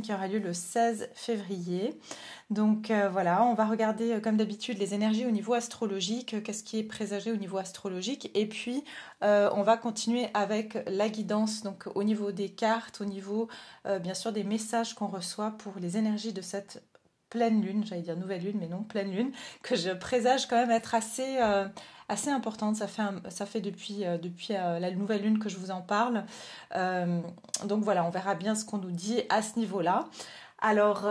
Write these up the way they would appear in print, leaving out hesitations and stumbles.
lune qui aura lieu le 16 février. Donc voilà, on va regarder comme d'habitude les énergies au niveau astrologique, qu'est-ce qui est présagé au niveau astrologique. Et puis on va continuer avec la guidance, donc au niveau des cartes, au niveau bien sûr des messages qu'on reçoit pour les énergies de cette pleine lune, j'allais dire nouvelle lune, mais non, pleine lune, que je présage quand même être assez importante. Ça fait depuis la nouvelle lune que je vous en parle. Donc voilà, on verra bien ce qu'on nous dit à ce niveau-là. Alors,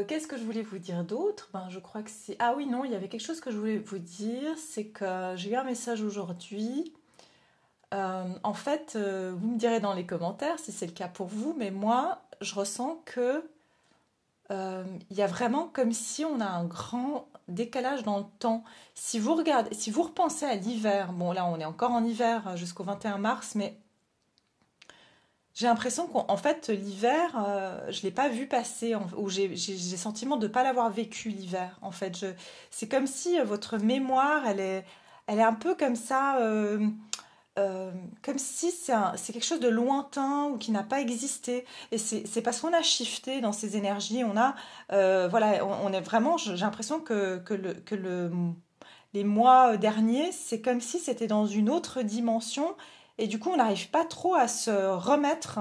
qu'est-ce que je voulais vous dire d'autre? Je crois que c'est... Ah oui, non, il y avait quelque chose que je voulais vous dire, c'est que j'ai eu un message aujourd'hui. En fait, vous me direz dans les commentaires si c'est le cas pour vous, mais moi, je ressens que il y a vraiment comme si on a un grand décalage dans le temps. Si vous regardez, si vous repensez à l'hiver, bon là on est encore en hiver jusqu'au 21 mars, mais j'ai l'impression qu'en fait l'hiver, je ne l'ai pas vu passer, ou j'ai le sentiment de ne pas l'avoir vécu l'hiver. En fait, c'est comme si votre mémoire, elle est un peu comme ça. Comme si c'est quelque chose de lointain ou qui n'a pas existé. Et c'est parce qu'on a shifté dans ces énergies, voilà, on est vraiment, j'ai l'impression les mois derniers, c'est comme si c'était dans une autre dimension, et du coup on n'arrive pas trop à se remettre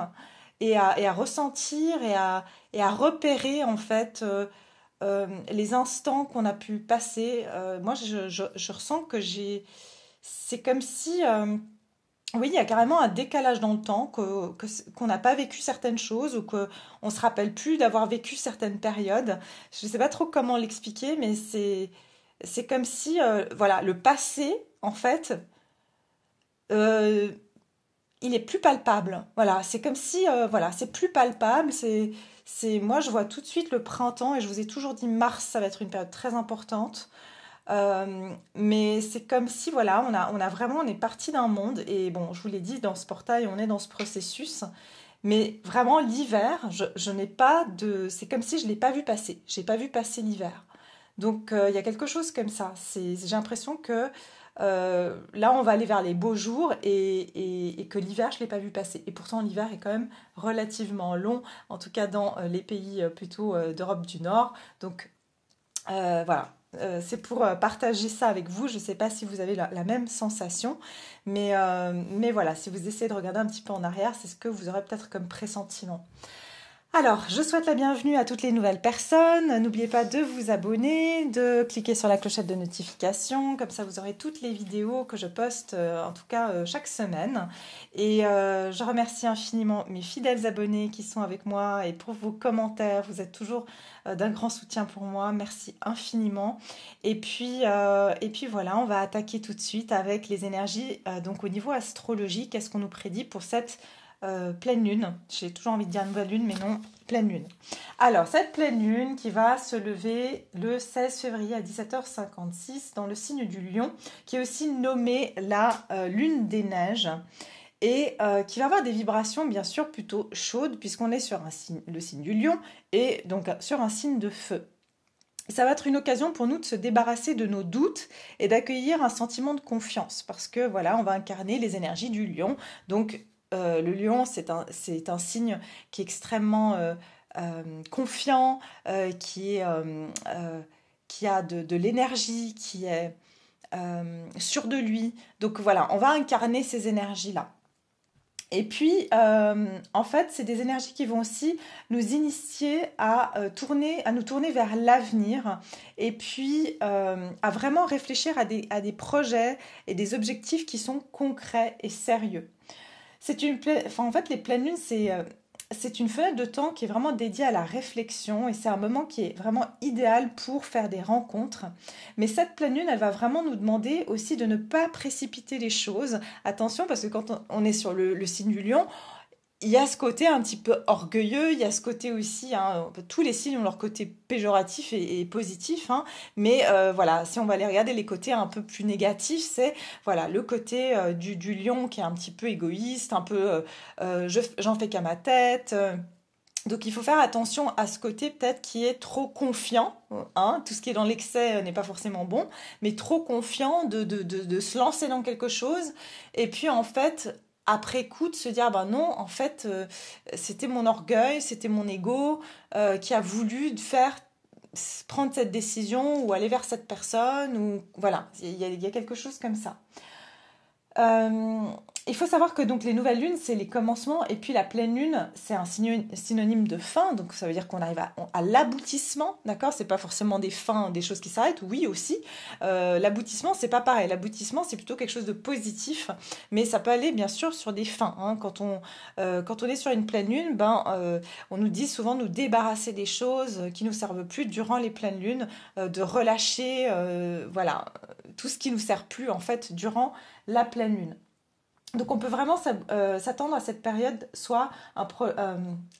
et à ressentir et à repérer en fait les instants qu'on a pu passer. Moi je ressens que c'est comme si... oui, il y a carrément un décalage dans le temps, qu'on n'a pas vécu certaines choses ou qu'on ne se rappelle plus d'avoir vécu certaines périodes. Je ne sais pas trop comment l'expliquer, mais c'est comme si, voilà, le passé, en fait, euh, il est plus palpable. Voilà, c'est comme si, voilà, c'est plus palpable. Moi, je vois tout de suite le printemps, et je vous ai toujours dit mars, ça va être une période très importante. Mais c'est comme si, voilà, on est parti d'un monde, et bon, je vous l'ai dit, dans ce portail, on est dans ce processus, mais vraiment, l'hiver, je n'ai pas de... C'est comme si je ne l'ai pas vu passer, j'ai pas vu passer l'hiver. Donc, il y a quelque chose comme ça. J'ai l'impression que là, on va aller vers les beaux jours, et que l'hiver, je ne l'ai pas vu passer. Et pourtant, l'hiver est quand même relativement long, en tout cas dans les pays plutôt d'Europe du Nord. Donc, voilà, c'est pour partager ça avec vous. Je ne sais pas si vous avez la même sensation, mais voilà, si vous essayez de regarder un petit peu en arrière, c'est ce que vous aurez peut-être comme pressentiment. Alors, je souhaite la bienvenue à toutes les nouvelles personnes. N'oubliez pas de vous abonner, de cliquer sur la clochette de notification. Comme ça, vous aurez toutes les vidéos que je poste, en tout cas chaque semaine. Et je remercie infiniment mes fidèles abonnés qui sont avec moi, et pour vos commentaires. Vous êtes toujours d'un grand soutien pour moi. Merci infiniment. Et puis voilà, on va attaquer tout de suite avec les énergies. Donc au niveau astrologique, qu'est-ce qu'on nous prédit pour cette pleine lune? J'ai toujours envie de dire nouvelle lune, mais non, pleine lune. Alors, cette pleine lune qui va se lever le 16 février à 17h56 dans le signe du Lion, qui est aussi nommée la lune des neiges, et qui va avoir des vibrations bien sûr plutôt chaudes, puisqu'on est sur le signe du Lion, et donc sur un signe de feu. Ça va être une occasion pour nous de se débarrasser de nos doutes et d'accueillir un sentiment de confiance, parce que voilà, on va incarner les énergies du Lion. Donc le lion, c'est un signe qui est extrêmement confiant, qui a de l'énergie, qui est sûr de lui. Donc voilà, on va incarner ces énergies-là. Et puis, en fait, c'est des énergies qui vont aussi nous initier à nous tourner vers l'avenir, et puis à vraiment réfléchir à des projets et des objectifs qui sont concrets et sérieux. En fait, les pleines lunes, c'est une fenêtre de temps qui est vraiment dédiée à la réflexion, et c'est un moment qui est vraiment idéal pour faire des rencontres. Mais cette pleine lune, elle va vraiment nous demander aussi de ne pas précipiter les choses. Attention, parce que quand on est sur le signe du Lion, il y a ce côté un petit peu orgueilleux, il y a ce côté aussi, hein, tous les signes ont leur côté péjoratif et positif, hein, mais voilà, si on va aller regarder les côtés un peu plus négatifs, c'est voilà, le côté du lion qui est un petit peu égoïste, un peu j'en fais qu'à ma tête. Donc il faut faire attention à ce côté peut-être qui est trop confiant, hein, tout ce qui est dans l'excès n'est pas forcément bon, mais trop confiant de se lancer dans quelque chose, et puis en fait après coup de se dire, ben non, en fait, c'était mon orgueil, c'était mon ego qui a voulu prendre cette décision ou aller vers cette personne, ou voilà, il y a quelque chose comme ça. Euh, il faut savoir que donc les nouvelles lunes, c'est les commencements, et puis la pleine lune, c'est un synonyme de fin, donc ça veut dire qu'on arrive à l'aboutissement, d'accord? C'est pas forcément des fins, des choses qui s'arrêtent, oui aussi. L'aboutissement, c'est pas pareil. L'aboutissement, c'est plutôt quelque chose de positif, mais ça peut aller bien sûr sur des fins, hein. Quand on est sur une pleine lune, on nous dit souvent de nous débarrasser des choses qui nous servent plus durant les pleines lunes, de relâcher, voilà, tout ce qui nous sert plus en fait durant la pleine lune. Donc on peut vraiment s'attendre à cette période, soit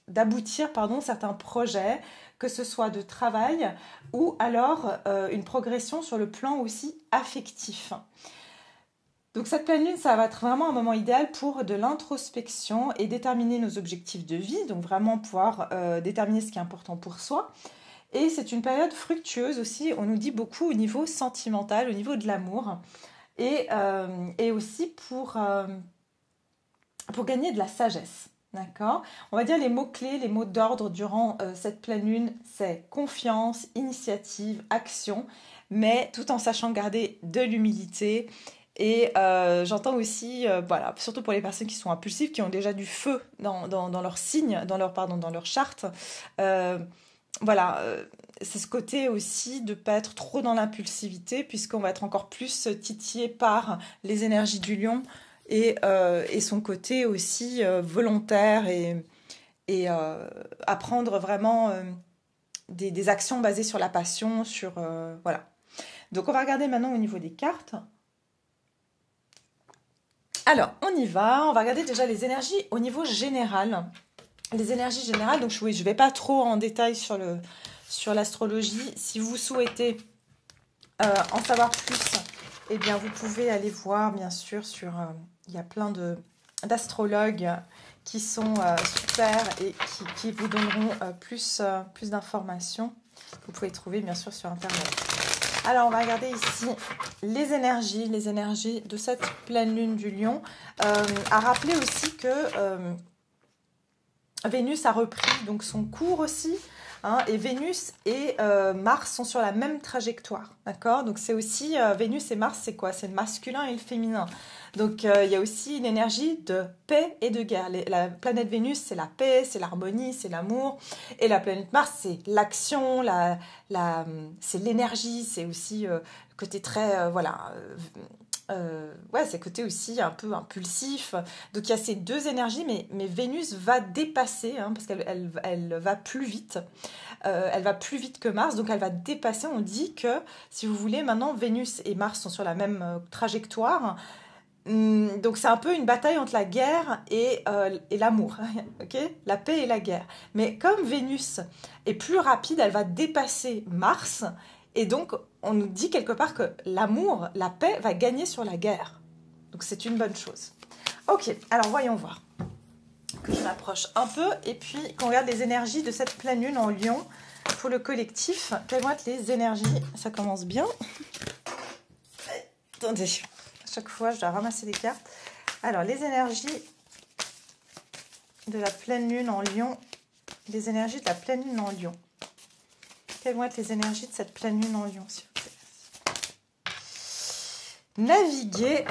d'aboutir certains projets, que ce soit de travail ou alors une progression sur le plan aussi affectif. Donc cette pleine lune, ça va être vraiment un moment idéal pour de l'introspection et déterminer nos objectifs de vie, donc vraiment pouvoir déterminer ce qui est important pour soi. Et c'est une période fructueuse aussi, on nous dit beaucoup au niveau sentimental, au niveau de l'amour. Et aussi pour gagner de la sagesse. D'accord? On va dire les mots-clés, les mots d'ordre durant cette pleine lune, c'est confiance, initiative, action, mais tout en sachant garder de l'humilité. Et j'entends aussi, voilà, surtout pour les personnes qui sont impulsives, qui ont déjà du feu dans leur signe, dans leur charte. Voilà, c'est ce côté aussi de ne pas être trop dans l'impulsivité, puisqu'on va être encore plus titillé par les énergies du lion et son côté aussi volontaire et apprendre vraiment des actions basées sur la passion, voilà. Donc on va regarder maintenant au niveau des cartes. Alors, on y va, on va regarder déjà les énergies au niveau général. Les énergies générales, donc oui, je ne vais pas trop en détail sur l'astrologie. Si vous souhaitez en savoir plus, eh bien vous pouvez aller voir bien sûr il y a plein d'astrologues qui sont super et qui vous donneront plus d'informations. Vous pouvez trouver bien sûr sur internet. Alors on va regarder ici les énergies de cette pleine lune du lion. À rappeler aussi que Vénus a repris donc son cours aussi, hein, et Vénus et Mars sont sur la même trajectoire, d'accord? Donc c'est aussi, Vénus et Mars, c'est quoi? C'est le masculin et le féminin. Donc il y a aussi une énergie de paix et de guerre. La planète Vénus, c'est la paix, c'est l'harmonie, c'est l'amour. Et la planète Mars, c'est l'action, c'est l'énergie, c'est aussi le côté très, voilà... ouais, c'est côté aussi un peu impulsif. Donc il y a ces deux énergies, mais Vénus va dépasser, hein, parce qu'elle va plus vite. Elle va plus vite que Mars, donc elle va dépasser. On dit que, si vous voulez, maintenant Vénus et Mars sont sur la même trajectoire. Donc c'est un peu une bataille entre la guerre et l'amour, ok? La paix et la guerre. Mais comme Vénus est plus rapide, elle va dépasser Mars. Et donc, on nous dit quelque part que l'amour, la paix, va gagner sur la guerre. Donc, c'est une bonne chose. Ok, alors voyons voir. Que je m'approche un peu et puis qu'on regarde les énergies de cette pleine lune en Lion pour le collectif. Quelles vont être les énergies? Ça commence bien. Attendez, à chaque fois, je dois ramasser les cartes. Alors, les énergies de la pleine lune en Lion. Les énergies de la pleine lune en Lion. Quelles vont être les énergies de cette pleine lune en Lion, s'il vous plaît? Naviguer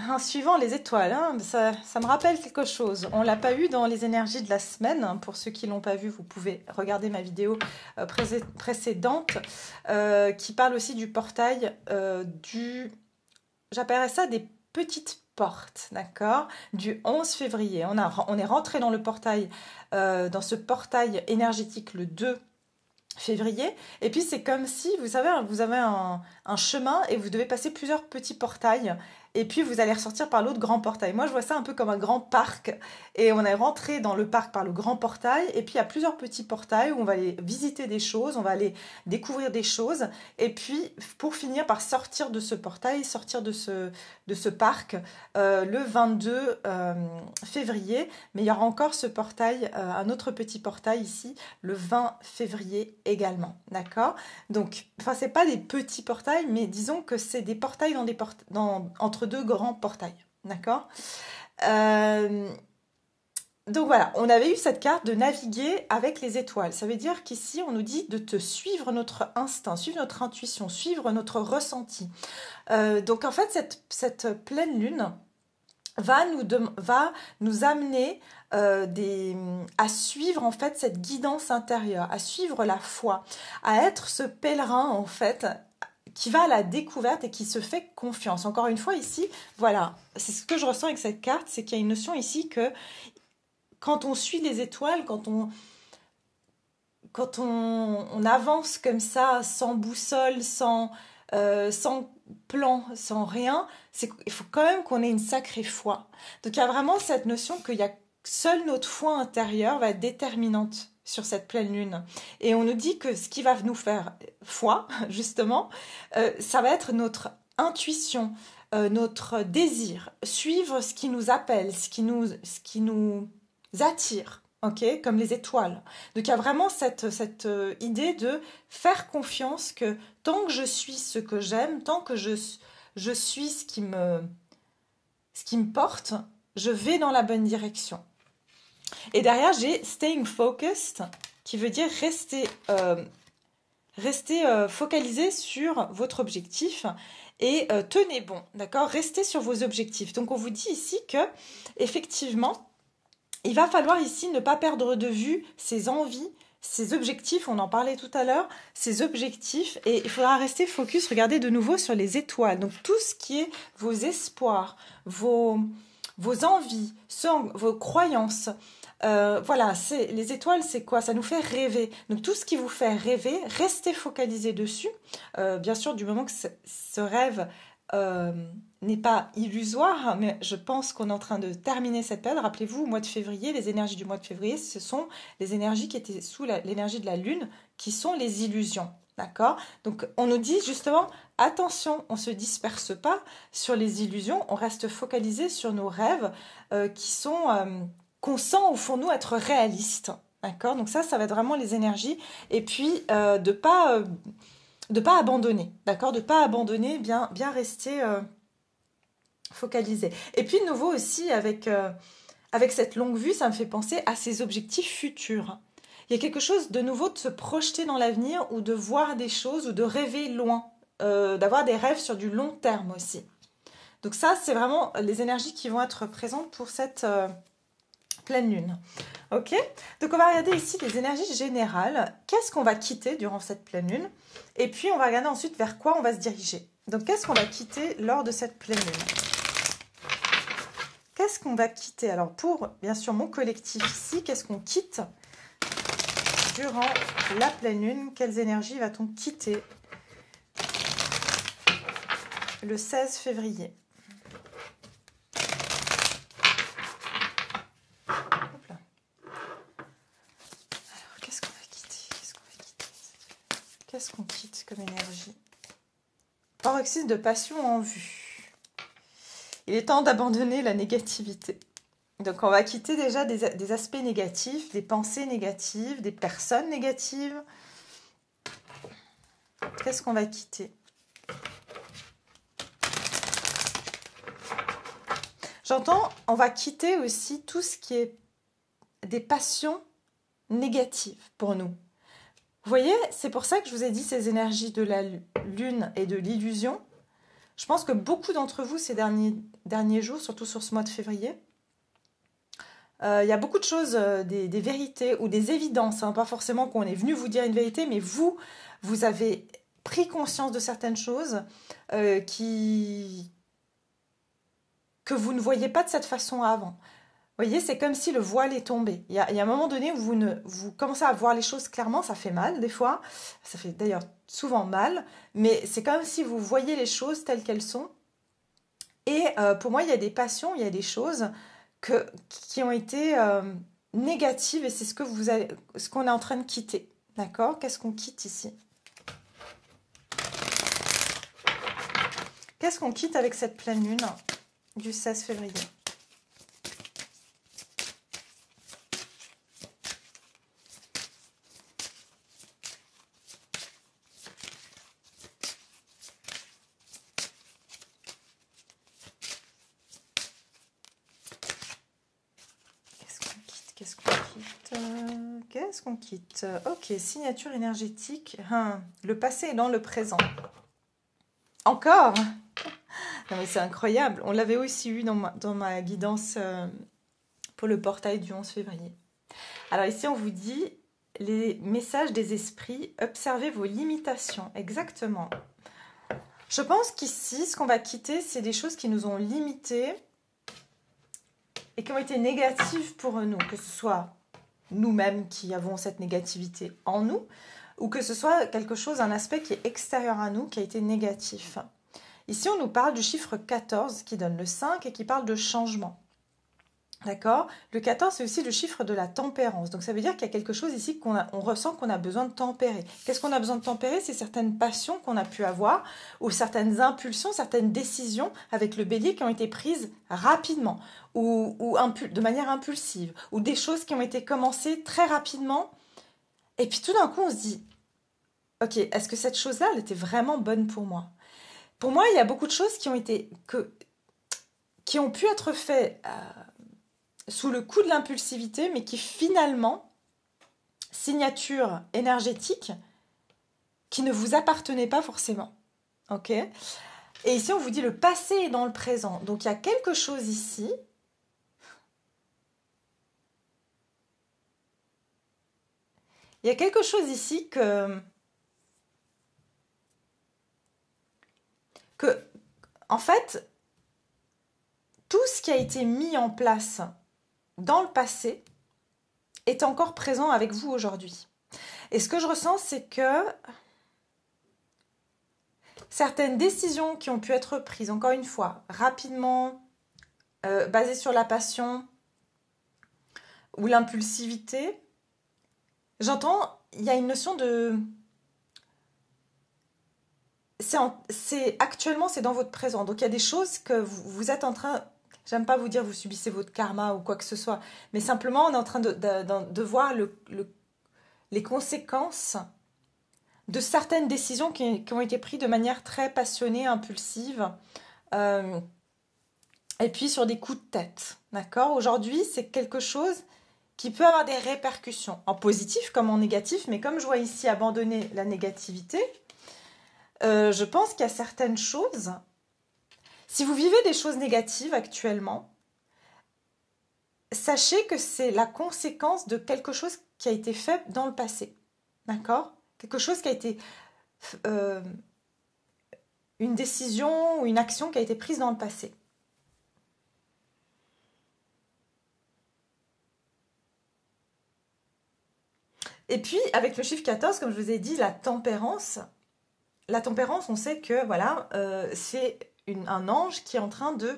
en suivant les étoiles, hein, ça me rappelle quelque chose. On ne l'a pas eu dans les énergies de la semaine. Pour ceux qui ne l'ont pas vu, vous pouvez regarder ma vidéo précédente qui parle aussi du portail j'appellerais ça des petites portes, d'accord? Du 11 février. On est rentré dans le portail, dans ce portail énergétique le 2 février, et puis c'est comme si, vous avez un chemin et vous devez passer plusieurs petits portails, et puis vous allez ressortir par l'autre grand portail. Moi, je vois ça un peu comme un grand parc, et on est rentré dans le parc par le grand portail, et puis il y a plusieurs petits portails où on va aller visiter des choses, on va aller découvrir des choses, et puis pour finir par sortir de ce portail, sortir de ce parc le 22 février. Mais il y aura encore ce portail, un autre petit portail ici, le 20 février également, d'accord? Donc, enfin, c'est pas des petits portails, mais disons que c'est des portails entre deux grands portails, d'accord? Euh, donc voilà, on avait eu cette carte de naviguer avec les étoiles. Ça veut dire qu'ici, on nous dit de te suivre notre instinct, suivre notre intuition, suivre notre ressenti. Donc en fait, cette pleine lune va nous amener à suivre en fait cette guidance intérieure, à suivre la foi, à être ce pèlerin en fait qui va à la découverte et qui se fait confiance. Encore une fois ici, voilà, c'est ce que je ressens avec cette carte, c'est qu'il y a une notion ici que quand on suit les étoiles, quand on avance comme ça, sans boussole, sans plan, sans rien, il faut quand même qu'on ait une sacrée foi. Donc il y a vraiment cette notion qu'il y a seule notre foi intérieure va être déterminante sur cette pleine lune. Et on nous dit que ce qui va nous faire foi, justement, ça va être notre intuition, notre désir, suivre ce qui nous appelle, ce qui nous attire. Ok, comme les étoiles. Donc il y a vraiment cette idée de faire confiance que tant que je suis ce que j'aime, tant que je suis ce qui me porte, je vais dans la bonne direction. Et derrière, j'ai staying focused, qui veut dire rester focalisé sur votre objectif et tenez bon, d'accord? Restez sur vos objectifs. Donc on vous dit ici que, effectivement, il va falloir ici ne pas perdre de vue ses envies, ses objectifs, on en parlait tout à l'heure, ses objectifs, et il faudra rester focus, regardez de nouveau sur les étoiles. Donc tout ce qui est vos espoirs, vos envies, vos croyances, voilà, les étoiles, c'est quoi? Ça nous fait rêver. Donc tout ce qui vous fait rêver, restez focalisé dessus. Bien sûr, du moment que ce rêve n'est pas illusoire, mais je pense qu'on est en train de terminer cette période. Rappelez-vous, au mois de février, les énergies du mois de février, ce sont les énergies qui étaient sous l'énergie de la Lune, qui sont les illusions. D'accord? Donc on nous dit justement, attention, on ne se disperse pas sur les illusions, on reste focalisé sur nos rêves qu'on sent au fond de nous être réalistes. D'accord? Donc ça va être vraiment les énergies. Et puis de pas abandonner, d'accord? De pas abandonner, bien rester focalisé. Et puis de nouveau aussi avec cette longue vue, ça me fait penser à ces objectifs futurs. Il y a quelque chose de nouveau de se projeter dans l'avenir ou de voir des choses ou de rêver loin, d'avoir des rêves sur du long terme aussi. Donc ça, c'est vraiment les énergies qui vont être présentes pour cette pleine lune. Ok? Donc on va regarder ici les énergies générales. Qu'est-ce qu'on va quitter durant cette pleine lune? Et puis on va regarder ensuite vers quoi on va se diriger. Donc qu'est-ce qu'on va quitter lors de cette pleine lune? Qu'est-ce qu'on va quitter? Alors pour, bien sûr, mon collectif ici, qu'est-ce qu'on quitte durant la pleine lune? Quelles énergies va-t-on quitter le 16 février? Hop là. Alors, qu'est-ce qu'on va quitter? Qu'est-ce qu'on quitte comme énergie? Paroxysme de passion en vue. Il est temps d'abandonner la négativité. Donc on va quitter déjà des aspects négatifs, des pensées négatives, des personnes négatives. Qu'est-ce qu'on va quitter? J'entends, on va quitter aussi tout ce qui est des passions négatives pour nous. Vous voyez, c'est pour ça que je vous ai dit ces énergies de la lune et de l'illusion. Je pense que beaucoup d'entre vous, ces derniers jours, surtout sur ce mois de février, il y a beaucoup de choses, des vérités ou des évidences, hein, pas forcément qu'on est venu vous dire une vérité, mais vous avez pris conscience de certaines choses que vous ne voyiez pas de cette façon avant. Vous voyez, c'est comme si le voile est tombé. Il y a un moment donné où vous commencez à voir les choses clairement, ça fait mal des fois, ça fait d'ailleurs souvent mal, mais c'est comme si vous voyez les choses telles qu'elles sont. Et pour moi, il y a des passions, il y a des choses qui ont été négatives et c'est ce qu'on est en train de quitter. D'accord? Qu'est-ce qu'on quitte ici? Qu'est-ce qu'on quitte avec cette pleine lune du 16 février? qu'on quitte? Ok, signature énergétique. Le passé est dans le présent. Encore? Non mais c'est incroyable. On l'avait aussi eu dans ma guidance pour le portail du 11 février. Alors ici, on vous dit les messages des esprits. Observez vos limitations. Exactement. Je pense qu'ici, ce qu'on va quitter, c'est des choses qui nous ont limités et qui ont été négatives pour nous, que ce soit nous-mêmes qui avons cette négativité en nous, ou que ce soit quelque chose, un aspect qui est extérieur à nous, qui a été négatif. Ici, on nous parle du chiffre 14, qui donne le 5 et qui parle de changement. D'accord? Le 14, c'est aussi le chiffre de la tempérance. Donc, ça veut dire qu'il y a quelque chose ici on ressent qu'on a besoin de tempérer. Qu'est-ce qu'on a besoin de tempérer? C'est certaines passions qu'on a pu avoir ou certaines impulsions, certaines décisions avec le bélier qui ont été prises rapidement ou de manière impulsive ou des choses qui ont été commencées très rapidement. Et puis, tout d'un coup, on se dit, ok, est-ce que cette chose-là, elle était vraiment bonne pour moi? Pour moi, il y a beaucoup de choses qui ont pu être faites sous le coup de l'impulsivité, mais qui finalement, signature énergétique, qui ne vous appartenait pas forcément. Ok? Et ici, on vous dit le passé est dans le présent. Donc, il y a quelque chose ici. Il y a quelque chose ici en fait, tout ce qui a été mis en place dans le passé est encore présent avec vous aujourd'hui. Et ce que je ressens, c'est que certaines décisions qui ont pu être prises, encore une fois, rapidement, basées sur la passion ou l'impulsivité, j'entends, il y a une notion de... Actuellement, c'est dans votre présent. Donc, il y a des choses que vous êtes en train... J'aime pas vous dire vous subissez votre karma ou quoi que ce soit, mais simplement, on est en train de voir les conséquences de certaines décisions qui ont été prises de manière très passionnée, impulsive, et puis sur des coups de tête. D'accord? Aujourd'hui, c'est quelque chose qui peut avoir des répercussions, en positif comme en négatif, mais comme je vois ici abandonner la négativité, je pense qu'il y a certaines choses... Si vous vivez des choses négatives actuellement, sachez que c'est la conséquence de quelque chose qui a été fait dans le passé. D'accord? Quelque chose qui a été... une décision ou une action qui a été prise dans le passé. Et puis, avec le chiffre 14, comme je vous ai dit, la tempérance, on sait que voilà, c'est un ange qui est en train de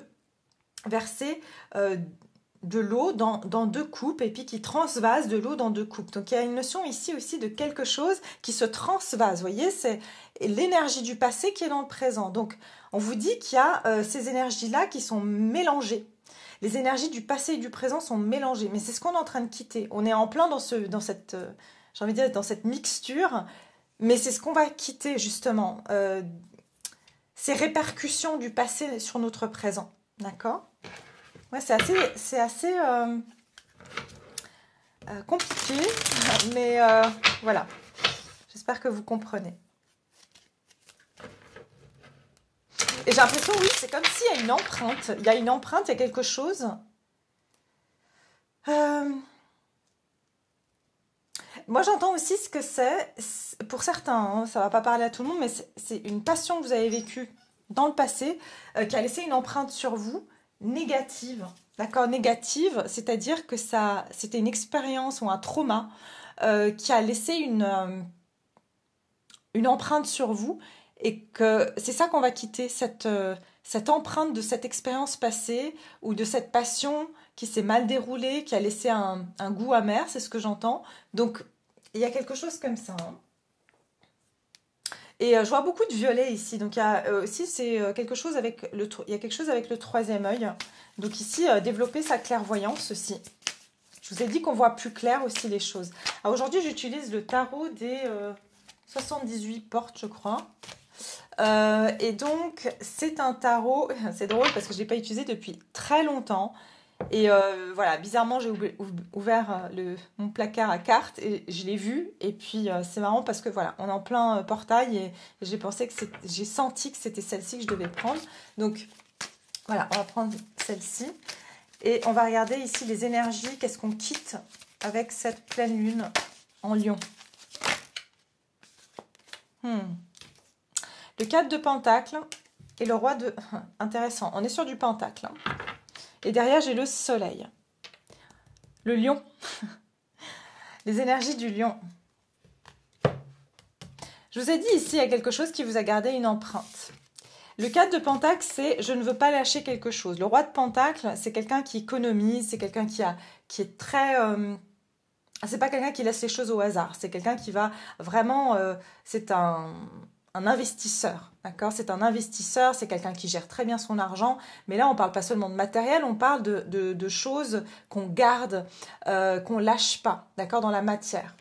verser de l'eau dans deux coupes et puis qui transvase de l'eau dans deux coupes. Donc, il y a une notion ici aussi de quelque chose qui se transvase. Vous voyez, c'est l'énergie du passé qui est dans le présent. Donc, on vous dit qu'il y a ces énergies-là qui sont mélangées. Les énergies du passé et du présent sont mélangées. Mais c'est ce qu'on est en train de quitter. On est en plein dans cette, j'ai envie de dire, dans cette mixture. Mais c'est ce qu'on va quitter, justement. Ces répercussions du passé sur notre présent. D'accord? Ouais, c'est assez compliqué, mais voilà. J'espère que vous comprenez. Et j'ai l'impression, oui, c'est comme s'il y a une empreinte. Il y a une empreinte, il y a quelque chose. Moi, j'entends aussi ce que c'est, pour certains, hein, ça ne va pas parler à tout le monde, mais c'est une passion que vous avez vécue dans le passé qui a laissé une empreinte sur vous négative. D'accord, négative, c'est-à-dire que c'était une expérience ou un trauma qui a laissé une empreinte sur vous et que c'est ça qu'on va quitter, cette empreinte de cette expérience passée ou de cette passion qui s'est mal déroulée, qui a laissé un goût amer, c'est ce que j'entends. Donc, il y a quelque chose comme ça. Hein. Et je vois beaucoup de violet ici. Donc, il y a aussi quelque chose avec le troisième œil. Donc ici, développer sa clairvoyance aussi. Je vous ai dit qu'on voit plus clair aussi les choses. Alors aujourd'hui, j'utilise le tarot des 78 portes, je crois. Et donc, c'est un tarot... C'est drôle parce que je ne l'ai pas utilisé depuis très longtemps. Et voilà, bizarrement, j'ai ouvert mon placard à cartes et je l'ai vu. Et puis, c'est marrant parce que voilà, on est en plein portail et j'ai senti que c'était celle-ci que je devais prendre. Donc, voilà, on va prendre celle-ci. Et on va regarder ici les énergies, qu'est-ce qu'on quitte avec cette pleine lune en Lion. Le 4 de Pentacle et le roi de... Intéressant, on est sur du Pentacle. Et derrière, j'ai le Soleil. Le Lion. Les énergies du Lion. Je vous ai dit ici, il y a quelque chose qui vous a gardé une empreinte. Le 4 de Pentacle, c'est « je ne veux pas lâcher quelque chose ». Le roi de Pentacle, c'est quelqu'un qui économise, c'est quelqu'un qui est très... c'est pas quelqu'un qui laisse les choses au hasard, c'est quelqu'un qui va vraiment... c'est un investisseur, d'accord? C'est un investisseur, c'est quelqu'un qui gère très bien son argent, mais là, on parle pas seulement de matériel, on parle de choses qu'on garde, qu'on lâche pas, d'accord, dans la matière.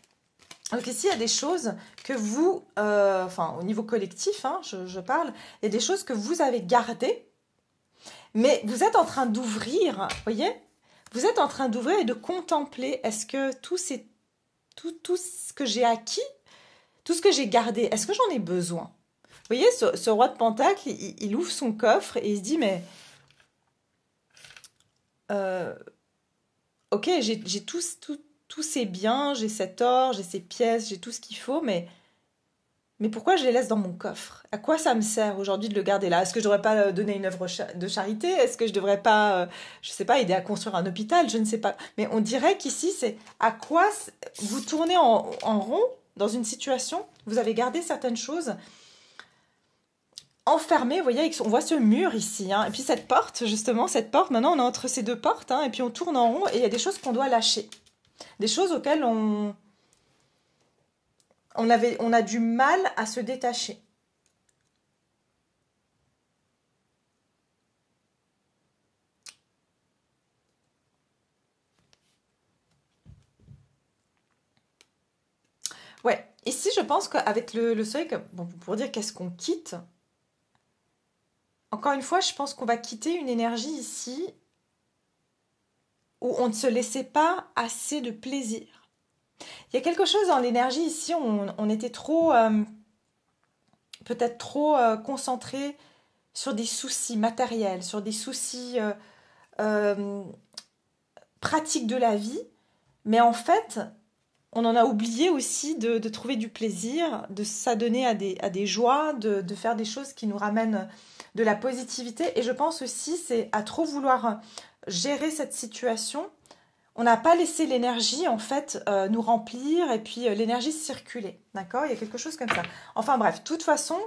Donc ici, il y a des choses que vous, enfin au niveau collectif, hein, je parle, il y a des choses que vous avez gardées, mais vous êtes en train d'ouvrir, vous voyez? Vous êtes en train d'ouvrir et de contempler, est-ce que tout ce que j'ai acquis, tout ce que j'ai gardé, est-ce que j'en ai besoin? Vous voyez, ce roi de Pentacle, il ouvre son coffre et il se dit, mais... ok, j'ai tous ces biens, j'ai cet or, j'ai ces pièces, j'ai tout ce qu'il faut, mais pourquoi je les laisse dans mon coffre? À quoi ça me sert aujourd'hui de le garder là? Est-ce que je devrais pas donner une œuvre de charité? Est-ce que je devrais pas, je sais pas, aider à construire un hôpital? Je ne sais pas. Mais on dirait qu'ici, c'est à quoi vous tournez en rond dans une situation, vous avez gardé certaines choses enfermées, vous voyez, on voit ce mur ici, hein, et puis cette porte, justement, cette porte, maintenant on est entre ces deux portes, hein, et puis on tourne en rond, et il y a des choses qu'on doit lâcher. Des choses auxquelles on a du mal à se détacher. Ouais, ici je pense qu'avec le soleil, bon, pour dire qu'est-ce qu'on quitte, encore une fois, je pense qu'on va quitter une énergie ici où on ne se laissait pas assez de plaisir. Il y a quelque chose dans l'énergie ici où on était trop, peut-être trop concentré sur des soucis matériels, sur des soucis pratiques de la vie, mais en fait, on en a oublié aussi de trouver du plaisir, de s'adonner à des joies, de faire des choses qui nous ramènent de la positivité. Et je pense aussi, c'est à trop vouloir gérer cette situation, on n'a pas laissé l'énergie en fait nous remplir et puis l'énergie circuler, d'accord? Il y a quelque chose comme ça. Enfin bref, de toute façon,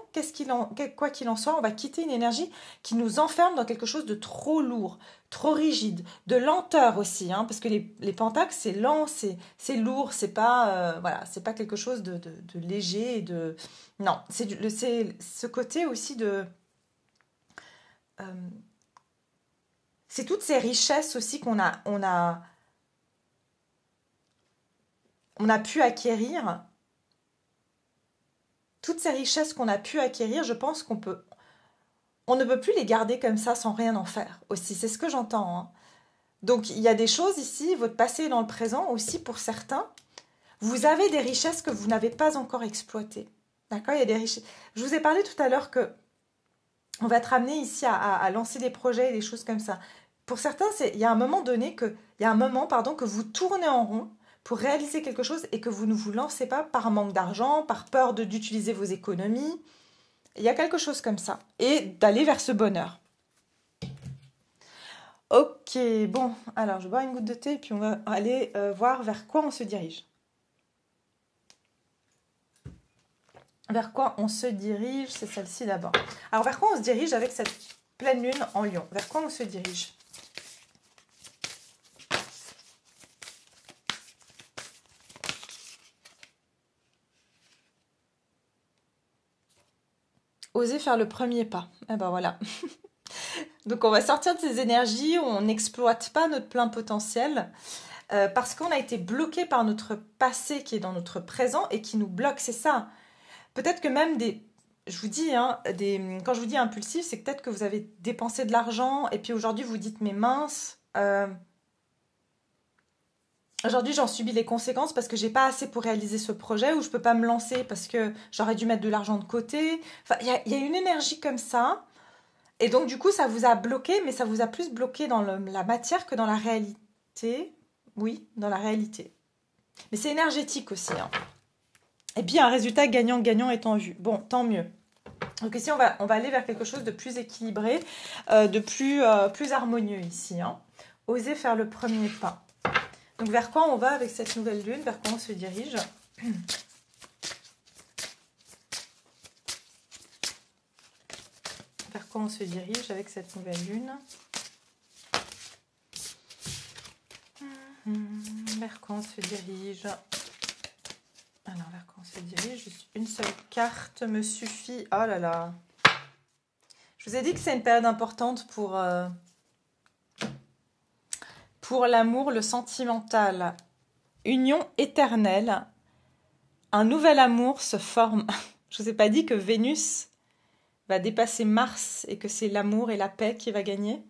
quoi qu'il en soit, on va quitter une énergie qui nous enferme dans quelque chose de trop lourd, trop rigide, de lenteur aussi, hein, parce que les pentacles c'est lent, c'est lourd, c'est pas voilà, c'est pas quelque chose de léger et de non, c'est ce côté aussi de c'est toutes ces richesses aussi qu'on a pu acquérir, toutes ces richesses qu'on a pu acquérir, je pense on ne peut plus les garder comme ça sans rien en faire aussi, c'est ce que j'entends. Hein. Donc il y a des choses ici, votre passé est dans le présent aussi pour certains, vous avez des richesses que vous n'avez pas encore exploitées. D'accord? Il y a des richesses. Je vous ai parlé tout à l'heure que on va être amené ici à lancer des projets et des choses comme ça. Pour certains, il y a un moment donné que vous tournez en rond pour réaliser quelque chose et que vous ne vous lancez pas par manque d'argent, par peur d'utiliser vos économies. Il y a quelque chose comme ça. Et d'aller vers ce bonheur. Ok, bon, alors je bois une goutte de thé et puis on va aller voir vers quoi on se dirige. Vers quoi on se dirige, c'est celle-ci d'abord. Alors vers quoi on se dirige avec cette pleine lune en Lion? Vers quoi on se dirige? Oser faire le premier pas. Eh ben voilà. Donc on va sortir de ces énergies où on n'exploite pas notre plein potentiel parce qu'on a été bloqué par notre passé qui est dans notre présent et qui nous bloque. C'est ça. Peut-être que même je vous dis, hein, quand je vous dis impulsif, c'est peut-être que vous avez dépensé de l'argent et puis aujourd'hui vous dites mais mince, Aujourd'hui, j'en subis les conséquences parce que j'ai pas assez pour réaliser ce projet ou je peux pas me lancer parce que j'aurais dû mettre de l'argent de côté. Enfin, il y a une énergie comme ça. Et donc, du coup, ça vous a bloqué, mais ça vous a plus bloqué dans la matière que dans la réalité. Oui, dans la réalité. Mais c'est énergétique aussi, hein. Et puis, un résultat gagnant-gagnant est en vue. Bon, tant mieux. Donc ici, on va aller vers quelque chose de plus équilibré, de plus harmonieux ici, hein. Oser faire le premier pas. Donc, vers quoi on va avec cette nouvelle lune? Vers quoi on se dirige? Vers quoi on se dirige avec cette nouvelle lune? Vers quoi on se dirige? Alors, vers quoi on se dirige? Juste une seule carte me suffit. Oh là là! Je vous ai dit que c'est une période importante pour l'amour, le sentimental. Union éternelle. Un nouvel amour se forme. Je vous ai pas dit que Vénus va dépasser Mars et que c'est l'amour et la paix qui va gagner.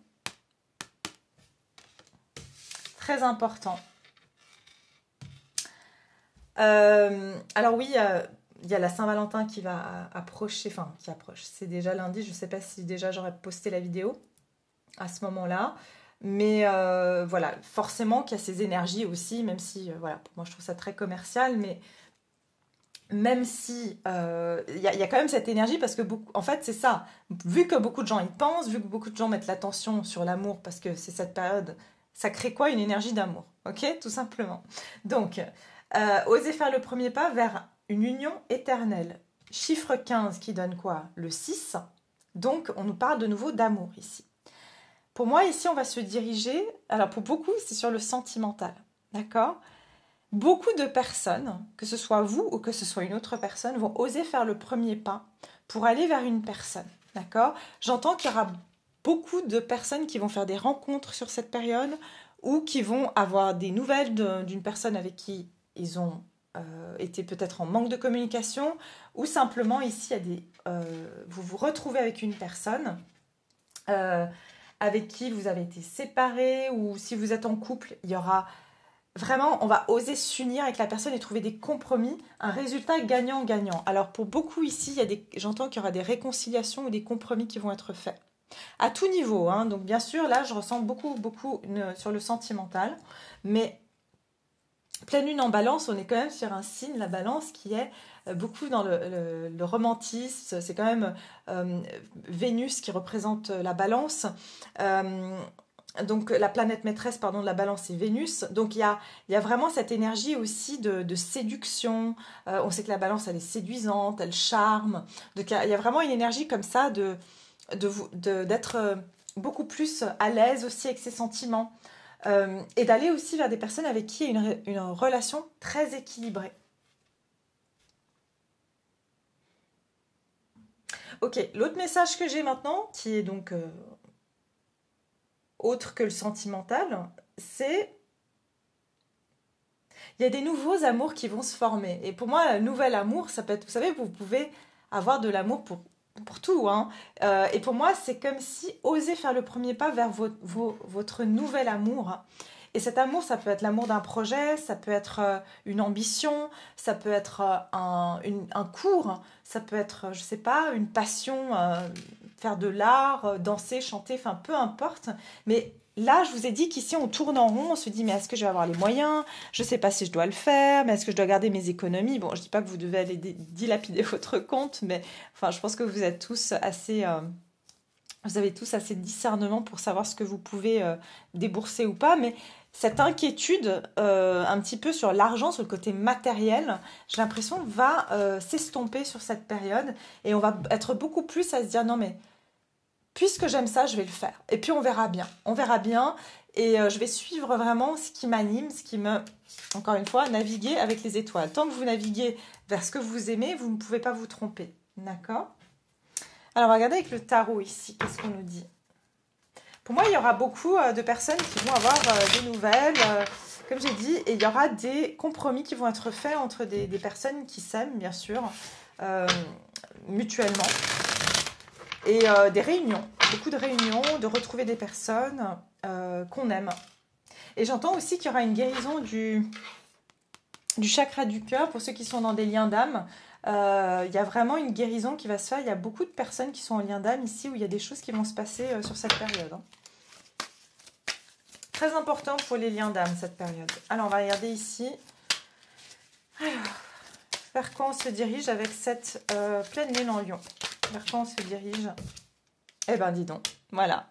Très important. Alors oui, il y a la Saint-Valentin qui va approcher, enfin qui approche, c'est déjà lundi, je ne sais pas si déjà j'aurais posté la vidéo à ce moment-là, mais voilà, forcément qu'il y a ces énergies aussi, même si, voilà, pour moi je trouve ça très commercial, mais même si il y a quand même cette énergie parce que en fait c'est ça, vu que beaucoup de gens y pensent, vu que beaucoup de gens mettent l'attention sur l'amour parce que c'est cette période, ça crée quoi? Une énergie d'amour, ok? Tout simplement. Donc, oser faire le premier pas vers une union éternelle. Chiffre 15 qui donne quoi? Le 6. Donc, on nous parle de nouveau d'amour ici. Pour moi, ici, on va se diriger... Alors, pour beaucoup, c'est sur le sentimental. D'accord? Beaucoup de personnes, que ce soit vous ou que ce soit une autre personne, vont oser faire le premier pas pour aller vers une personne. D'accord? J'entends qu'il y aura beaucoup de personnes qui vont faire des rencontres sur cette période ou qui vont avoir des nouvelles d'une personne avec qui ils ont été peut-être en manque de communication, ou simplement ici, vous vous retrouvez avec une personne avec qui vous avez été séparés, ou si vous êtes en couple, il y aura vraiment, on va oser s'unir avec la personne et trouver des compromis, un résultat gagnant-gagnant. Alors pour beaucoup ici, j'entends qu'il y aura des réconciliations ou des compromis qui vont être faits. À tout niveau, hein. Donc bien sûr, là, je ressens beaucoup sur le sentimental, mais pleine lune en balance, on est quand même sur un signe, la balance, qui est beaucoup dans le romantisme. C'est quand même Vénus qui représente la balance. Donc la planète maîtresse, pardon, de la balance, c'est Vénus. Donc il y a vraiment cette énergie aussi de séduction. On sait que la balance, elle est séduisante, elle charme. Donc il y a vraiment une énergie comme ça d'être beaucoup plus à l'aise aussi avec ses sentiments. Et d'aller aussi vers des personnes avec qui il y a une relation très équilibrée. Ok, l'autre message que j'ai maintenant, qui est donc autre que le sentimental, c'est il y a des nouveaux amours qui vont se former. Et pour moi, un nouvel amour, ça peut être, vous savez, vous pouvez avoir de l'amour pour tout, hein. Et pour moi, c'est comme si oser faire le premier pas vers votre nouvel amour. Et cet amour, ça peut être l'amour d'un projet, ça peut être une ambition, ça peut être un cours, ça peut être, je sais pas, une passion, faire de l'art, danser, chanter, enfin peu importe. Mais là, je vous ai dit qu'ici, on tourne en rond, on se dit, mais est-ce que je vais avoir les moyens? Je ne sais pas si je dois le faire, mais est-ce que je dois garder mes économies? Bon, je ne dis pas que vous devez aller dilapider votre compte, mais enfin, je pense que vous êtes tous assez... vous avez tous assez de discernement pour savoir ce que vous pouvez débourser ou pas, mais cette inquiétude un petit peu sur l'argent, sur le côté matériel, j'ai l'impression va s'estomper sur cette période, et on va être beaucoup plus à se dire, non mais puisque j'aime ça, je vais le faire. Et puis on verra bien. On verra bien. Et je vais suivre vraiment ce qui m'anime, ce qui me... Encore une fois, naviguer avec les étoiles. Tant que vous naviguez vers ce que vous aimez, vous ne pouvez pas vous tromper. D'accord? Alors, on va regarder avec le tarot ici. Qu'est-ce qu'on nous dit? Pour moi, il y aura beaucoup de personnes qui vont avoir des nouvelles, comme j'ai dit. Et il y aura des compromis qui vont être faits entre des personnes qui s'aiment, bien sûr, mutuellement. Et des réunions, beaucoup de réunions, de retrouver des personnes. qu'on aime. Et j'entends aussi qu'il y aura une guérison du chakra du cœur pour ceux qui sont dans des liens d'âme. Il y a vraiment une guérison qui va se faire. Il y a beaucoup de personnes qui sont en lien d'âme ici où il y a des choses qui vont se passer sur cette période. Hein. Très important pour les liens d'âme cette période. Alors on va regarder ici. Alors, vers quoi on se dirige avec cette pleine lune en lion? Vers quoi on se dirige? Eh ben dis donc, voilà.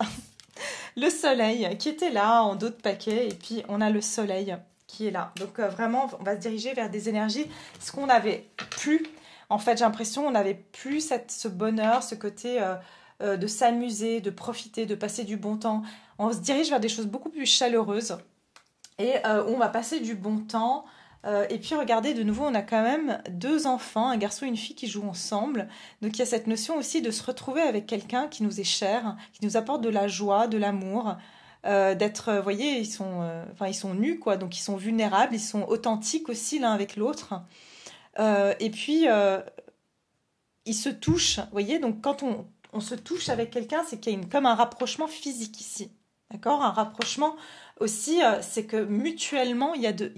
Le soleil qui était là en dos de paquet et puis on a le soleil qui est là. Donc vraiment, on va se diriger vers des énergies. Ce qu'on n'avait plus, en fait, j'ai l'impression qu'on n'avait plus ce bonheur, ce côté de s'amuser, de profiter, de passer du bon temps. On se dirige vers des choses beaucoup plus chaleureuses et on va passer du bon temps. Et puis regardez, de nouveau, on a quand même 2 enfants, un garçon et une fille qui jouent ensemble. Donc il y a cette notion aussi de se retrouver avec quelqu'un qui nous est cher, qui nous apporte de la joie, de l'amour, d'être, vous voyez, ils sont nus, quoi, donc ils sont vulnérables, ils sont authentiques aussi l'un avec l'autre. Et puis, ils se touchent, vous voyez, donc quand on se touche avec quelqu'un, c'est qu'il y a comme un rapprochement physique ici. D'accord? Un rapprochement aussi, c'est que mutuellement, il y a de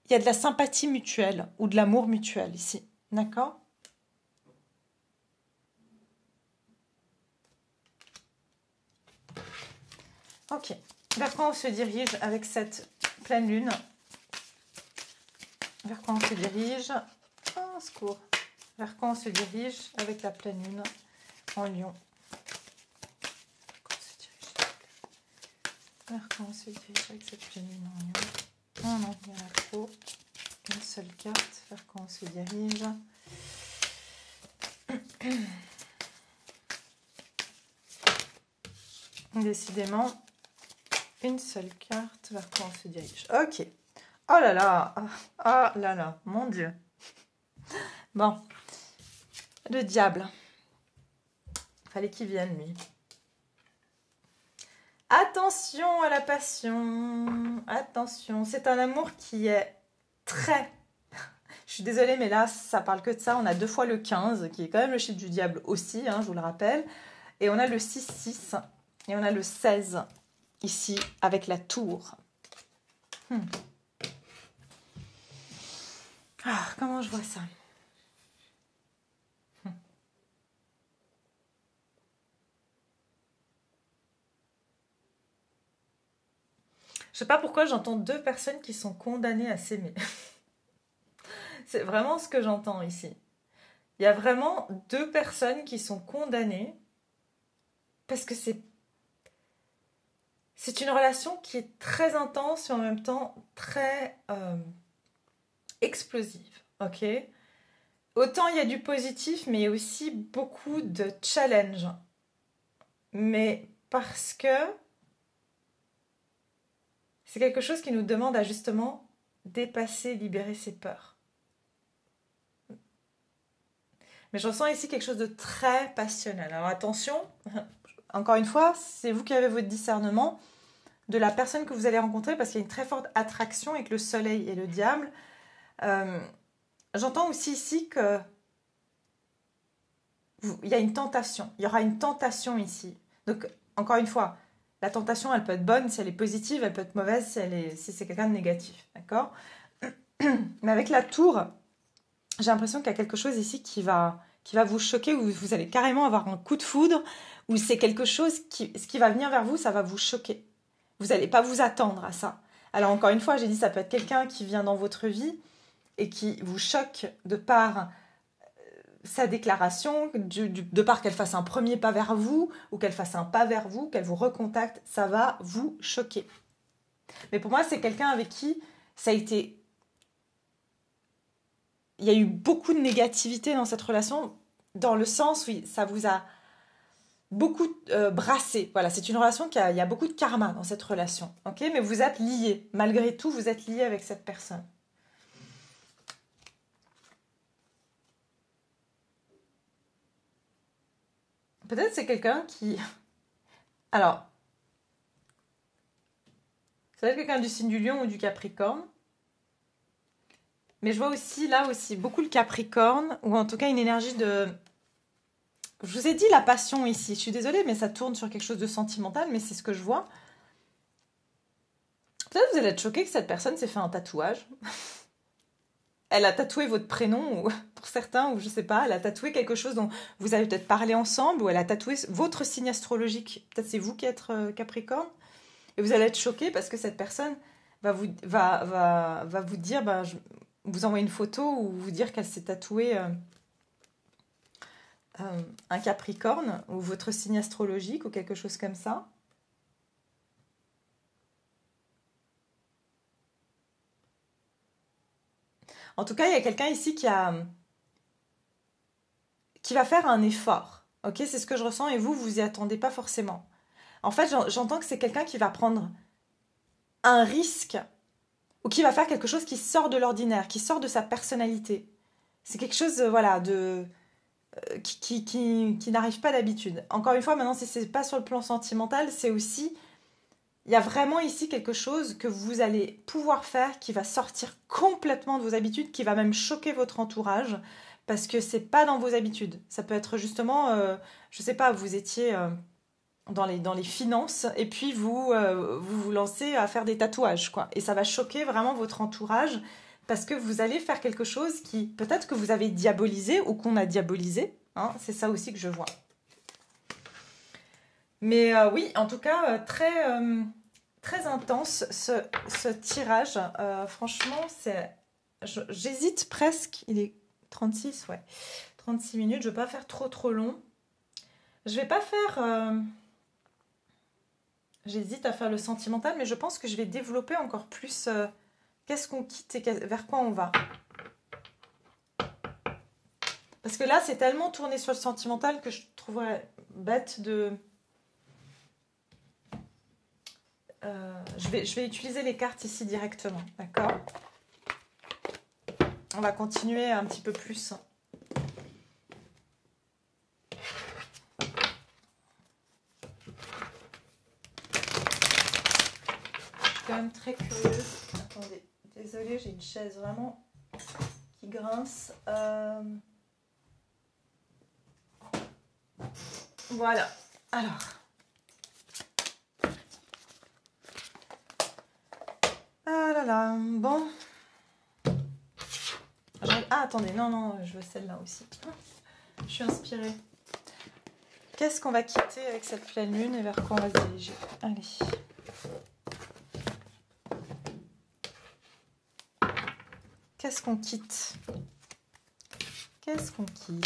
la sympathie mutuelle ou de l'amour mutuel ici. D'accord? Ok. Vers quoi on se dirige avec cette pleine lune? Vers quoi on se dirige? Oh, secours. Vers quoi on se dirige avec la pleine lune en lion? Vers quoi on se dirige avec cette pleine lune en lion? Non, non, il y en a trop. Une seule carte. Vers quoi on se dirige? Décidément, une seule carte. Vers quoi on se dirige? Ok. Oh là là. Oh là là. Mon Dieu. Bon. Le diable. Fallait qu'il vienne, lui. Attention à la passion. Attention. C'est un amour qui est très... Je suis désolée, mais là, ça parle que de ça. On a 2 fois le 15, qui est quand même le chiffre du diable aussi, hein, je vous le rappelle. Et on a le 6-6. Et on a le 16, ici, avec la tour. Ah, comment je vois ça? Je sais pas pourquoi j'entends 2 personnes qui sont condamnées à s'aimer. C'est vraiment ce que j'entends ici. Il y a vraiment 2 personnes qui sont condamnées parce que c'est une relation qui est très intense et en même temps très explosive. Ok? Autant il y a du positif, mais il y a aussi beaucoup de challenge. Mais parce que c'est quelque chose qui nous demande à justement dépasser, libérer ses peurs. Mais je ressens ici quelque chose de très passionnel. Alors attention, encore une fois, c'est vous qui avez votre discernement de la personne que vous allez rencontrer parce qu'il y a une très forte attraction avec le soleil et le diable. J'entends aussi ici que il y a une tentation. Il y aura une tentation ici. Donc, encore une fois, la tentation, elle peut être bonne si elle est positive, elle peut être mauvaise si c'est quelqu'un de négatif. D'accord? Mais avec la tour, j'ai l'impression qu'il y a quelque chose ici qui va vous choquer, où vous allez carrément avoir un coup de foudre, où c'est quelque chose ce qui va venir vers vous, ça va vous choquer. Vous n'allez pas vous attendre à ça. Alors encore une fois, j'ai dit, ça peut être quelqu'un qui vient dans votre vie et qui vous choque de par sa déclaration, de par qu'elle fasse un premier pas vers vous, ou qu'elle fasse un pas vers vous, qu'elle vous recontacte, ça va vous choquer. Mais pour moi, c'est quelqu'un avec qui ça a été... Il y a eu beaucoup de négativité dans cette relation, dans le sens où ça vous a beaucoup brassé. Voilà, c'est une relation il y a beaucoup de karma dans cette relation. Ok, mais vous êtes liés. Malgré tout, vous êtes liés avec cette personne. Peut-être c'est quelqu'un qui... Alors, ça va être quelqu'un du signe du lion ou du capricorne. Mais je vois aussi, là aussi, beaucoup le capricorne, ou en tout cas une énergie de Je vous ai dit la passion ici. Je suis désolée, mais ça tourne sur quelque chose de sentimental, mais c'est ce que je vois. Peut-être vous allez être choqué que cette personne s'est fait un tatouage. Elle a tatoué votre prénom, ou pour certains, ou je sais pas, elle a tatoué quelque chose dont vous avez peut-être parlé ensemble, ou elle a tatoué votre signe astrologique. Peut-être c'est vous qui êtes Capricorne. Et vous allez être choqué parce que cette personne va vous dire, vous envoyer une photo ou vous dire qu'elle s'est tatouée un Capricorne, ou votre signe astrologique, ou quelque chose comme ça. En tout cas, il y a quelqu'un ici qui va faire un effort. Ok, c'est ce que je ressens et vous y attendez pas forcément. En fait, j'entends que c'est quelqu'un qui va prendre un risque ou qui va faire quelque chose qui sort de l'ordinaire, qui sort de sa personnalité. C'est quelque chose, voilà, qui n'arrive pas d'habitude. Encore une fois, maintenant, si c'est pas sur le plan sentimental, c'est aussi, il y a vraiment ici quelque chose que vous allez pouvoir faire qui va sortir complètement de vos habitudes, qui va même choquer votre entourage, parce que c'est pas dans vos habitudes. Ça peut être justement, je sais pas, vous étiez dans les finances et puis vous lancez à faire des tatouages, quoi. Et ça va choquer vraiment votre entourage parce que vous allez faire quelque chose qui, peut-être que vous avez diabolisé ou qu'on a diabolisé, hein, c'est ça aussi que je vois. Mais oui, en tout cas, très intense ce tirage. Franchement, j'hésite presque. Il est 36, ouais. 36 minutes. Je ne vais pas faire trop long. Je vais pas faire... J'hésite à faire le sentimental, mais je pense que je vais développer encore plus qu'est-ce qu'on quitte et vers quoi on va. Parce que là, c'est tellement tourné sur le sentimental que je trouverais bête de... je vais utiliser les cartes ici directement, d'accord? On va continuer un petit peu plus. Quand même très curieuse. Attendez, désolée, j'ai une chaise vraiment qui grince. Voilà. Alors. Ah là là, bon. Ah, attendez, non, je veux celle-là aussi. Je suis inspirée. Qu'est-ce qu'on va quitter avec cette pleine lune et vers quoi on va se diriger? Allez. Qu'est-ce qu'on quitte? Qu'est-ce qu'on quitte?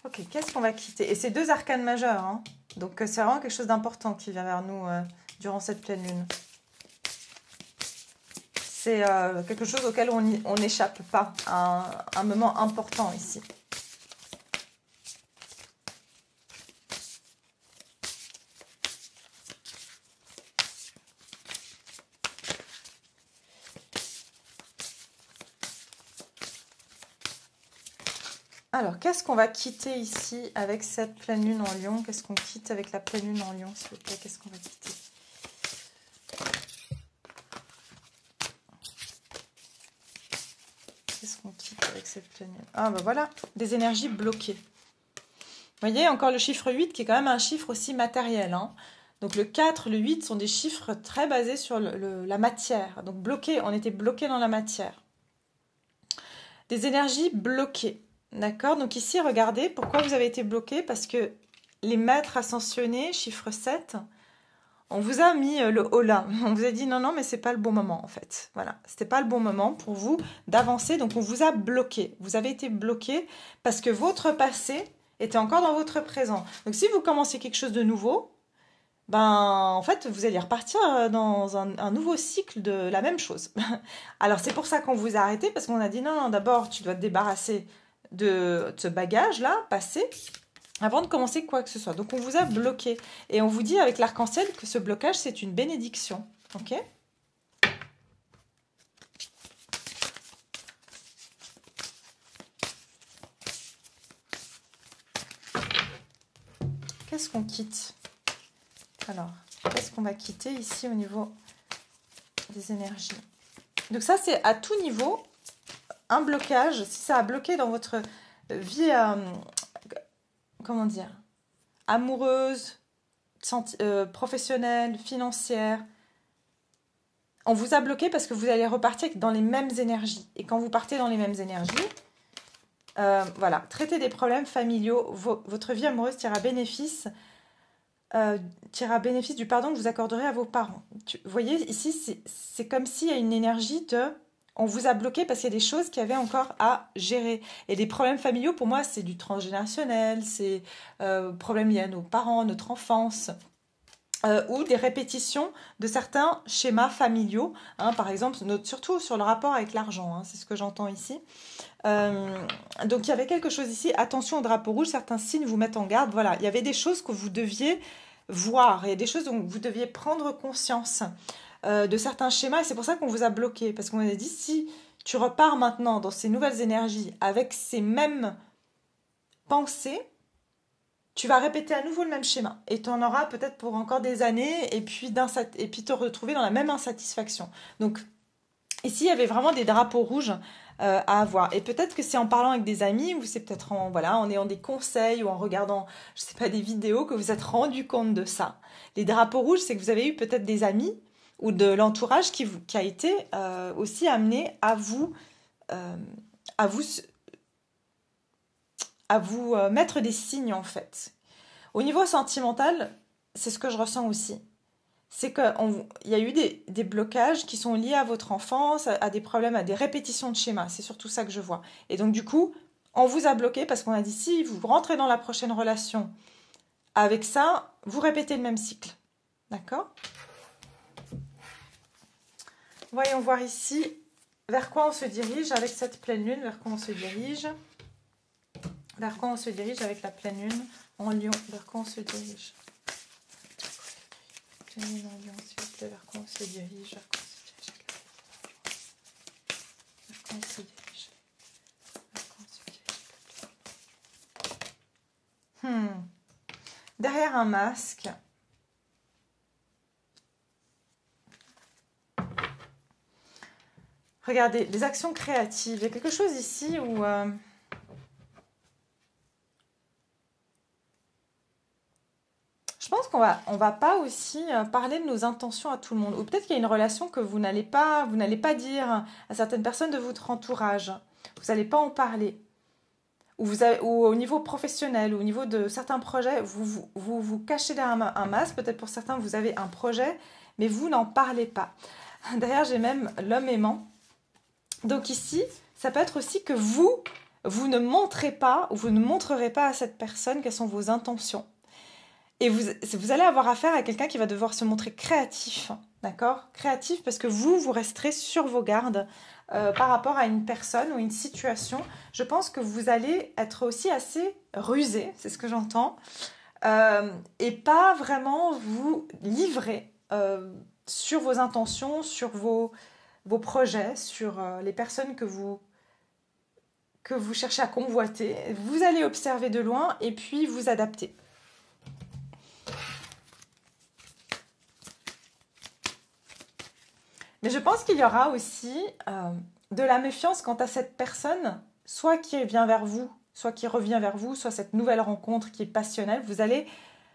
Ok, qu'est-ce qu'on va quitter? Et c'est deux arcanes majeures, hein. Donc c'est vraiment quelque chose d'important qui vient vers nous durant cette pleine lune. C'est quelque chose auquel on n'échappe pas, un moment important ici. Alors, qu'est-ce qu'on va quitter ici avec cette pleine lune en Lion? Qu'est-ce qu'on quitte avec la pleine lune en Lion, s'il vous plaît? Qu'est-ce qu'on va quitter? Qu'est-ce qu'on quitte avec cette pleine lune? Ah, bah voilà, des énergies bloquées. Vous voyez, encore le chiffre 8 qui est quand même un chiffre aussi matériel, hein. Donc le 4, le 8 sont des chiffres très basés sur la matière. Donc bloqué, on était bloqué dans la matière. Des énergies bloquées. D'accord? Donc ici, regardez, pourquoi vous avez été bloqué? Parce que les maîtres ascensionnés, chiffre 7, on vous a mis le holà. On vous a dit non, mais c'est pas le bon moment en fait. Voilà, c'était pas le bon moment pour vous d'avancer. Donc on vous a bloqué. Vous avez été bloqué parce que votre passé était encore dans votre présent. Donc si vous commencez quelque chose de nouveau, en fait, vous allez repartir dans un nouveau cycle de la même chose. Alors c'est pour ça qu'on vous a arrêté, parce qu'on a dit non, d'abord tu dois te débarrasser de ce bagage-là, passé, avant de commencer quoi que ce soit. Donc on vous a bloqué. Et on vous dit avec l'arc-en-ciel que ce blocage, c'est une bénédiction. Ok? Qu'est-ce qu'on quitte? Alors, Qu'est-ce qu'on va quitter ici au niveau des énergies? Donc ça, c'est à tout niveau un blocage. Si ça a bloqué dans votre vie, comment dire, amoureuse, professionnelle, financière, on vous a bloqué parce que vous allez repartir dans les mêmes énergies. Et quand vous partez dans les mêmes énergies, voilà, traitez des problèmes familiaux. Votre vie amoureuse tira bénéfice du pardon que vous accorderez à vos parents. Vous voyez, ici, c'est comme s'il y a une énergie de... On vous a bloqué parce qu'il y a des choses qu'il y avait encore à gérer. Et les problèmes familiaux, pour moi, c'est du transgénérationnel, c'est problèmes liés à nos parents, notre enfance, ou des répétitions de certains schémas familiaux. Hein, par exemple, surtout sur le rapport avec l'argent, hein, c'est ce que j'entends ici. Donc, il y avait quelque chose ici. Attention au drapeau rouge, certains signes vous mettent en garde. Voilà, il y avait des choses que vous deviez voir. Il y a des choses dont vous deviez prendre conscience de certains schémas. Et c'est pour ça qu'on vous a bloqué. Parce qu'on vous a dit, si tu repars maintenant dans ces nouvelles énergies avec ces mêmes pensées, tu vas répéter à nouveau le même schéma. Et tu en auras peut-être pour encore des années. Et puis te retrouver dans la même insatisfaction. Donc, ici, il y avait vraiment des drapeaux rouges à avoir. Et peut-être que c'est en parlant avec des amis ou c'est peut-être en ayant des conseils ou en regardant, je sais pas, des vidéos que vous êtes rendu compte de ça. Les drapeaux rouges, c'est que vous avez eu peut-être des amis ou de l'entourage qui a été aussi amené à vous mettre des signes en fait. Au niveau sentimental, c'est ce que je ressens aussi. C'est qu'il y a eu des blocages qui sont liés à votre enfance, à des problèmes, à des répétitions de schémas. C'est surtout ça que je vois. Et donc, du coup, on vous a bloqué parce qu'on a dit, si vous rentrez dans la prochaine relation avec ça, vous répétez le même cycle. D'accord? Voyons voir ici vers quoi on se dirige avec cette pleine lune, vers quoi on se dirige. Vers quoi on se dirige avec la pleine lune en Lion, vers quoi on se dirige. Ensuite, vers quoi on se dirige, vers quoi on se dirige, vers quoi on se dirige. Derrière un masque, regardez, les actions créatives. Il y a quelque chose ici où... je pense qu'on va pas aussi parler de nos intentions à tout le monde. Ou peut-être qu'il y a une relation que vous n'allez pas dire à certaines personnes de votre entourage. Vous n'allez pas en parler. Ou au niveau professionnel, ou au niveau de certains projets, vous cachez derrière un masque. Peut-être pour certains, vous avez un projet, mais vous n'en parlez pas. Derrière, j'ai même l'homme aimant. Donc ici, ça peut être aussi que vous ne montrez pas, ou vous ne montrerez pas à cette personne quelles sont vos intentions. Et vous allez avoir affaire à quelqu'un qui va devoir se montrer créatif, d'accord? Créatif parce que vous resterez sur vos gardes par rapport à une personne ou une situation. Je pense que vous allez être aussi assez rusé, c'est ce que j'entends, et pas vraiment vous livrer sur vos intentions, sur vos projets, sur les personnes que vous cherchez à convoiter. Vous allez observer de loin et puis vous adapter. Mais je pense qu'il y aura aussi de la méfiance quant à cette personne, soit qui vient vers vous, soit qui revient vers vous, soit cette nouvelle rencontre qui est passionnelle. Vous allez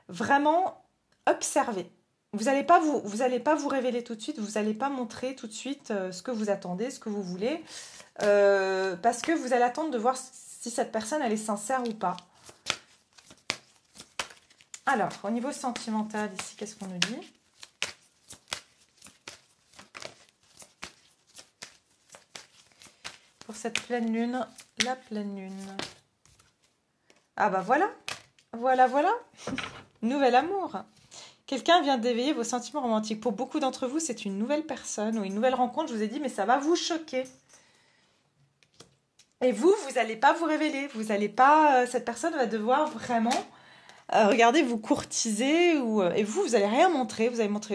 vraiment observer. Vous n'allez pas vous révéler tout de suite, vous n'allez pas montrer tout de suite ce que vous attendez, ce que vous voulez, parce que vous allez attendre de voir si cette personne elle est sincère ou pas. Alors, au niveau sentimental, ici, qu'est-ce qu'on nous dit ? Pour cette pleine lune, la pleine lune. Ah bah voilà, voilà. Nouvel amour. Quelqu'un vient d'éveiller vos sentiments romantiques. Pour beaucoup d'entre vous, c'est une nouvelle personne ou une nouvelle rencontre. Je vous ai dit, mais ça va vous choquer. Et vous n'allez pas vous révéler. Vous n'allez pas... cette personne va devoir vraiment... regardez, vous courtiser. Et vous n'allez rien montrer.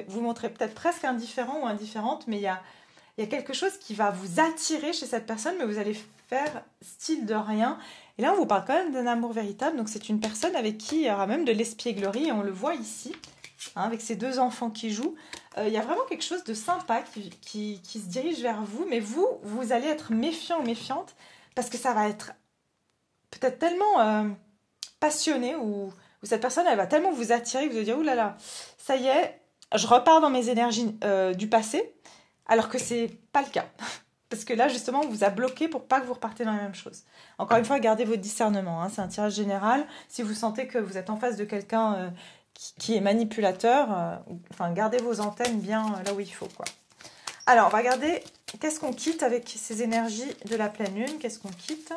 Vous montrez peut-être presque indifférent ou indifférente, mais il y a quelque chose qui va vous attirer chez cette personne, mais vous allez faire style de rien. Et là, on vous parle quand même d'un amour véritable. Donc, c'est une personne avec qui il y aura même de l'espièglerie. Et on le voit ici. hein, avec ces deux enfants qui jouent. Il y a vraiment quelque chose de sympa qui se dirige vers vous, mais vous allez être méfiant ou méfiante, parce que ça va être peut-être tellement passionné, ou cette personne, elle va tellement vous attirer que vous allez dire, ouh là là, ça y est, je repars dans mes énergies du passé, alors que c'est pas le cas. Parce que là, justement, on vous a bloqué pour pas que vous repartez dans la même chose. Encore une fois, gardez votre discernement. Hein, c'est un tirage général. Si vous sentez que vous êtes en face de quelqu'un qui est manipulateur, enfin, gardez vos antennes bien là où il faut, quoi. Alors, on va regarder qu'est-ce qu'on quitte avec ces énergies de la pleine lune. Qu'est-ce qu'on quitte ?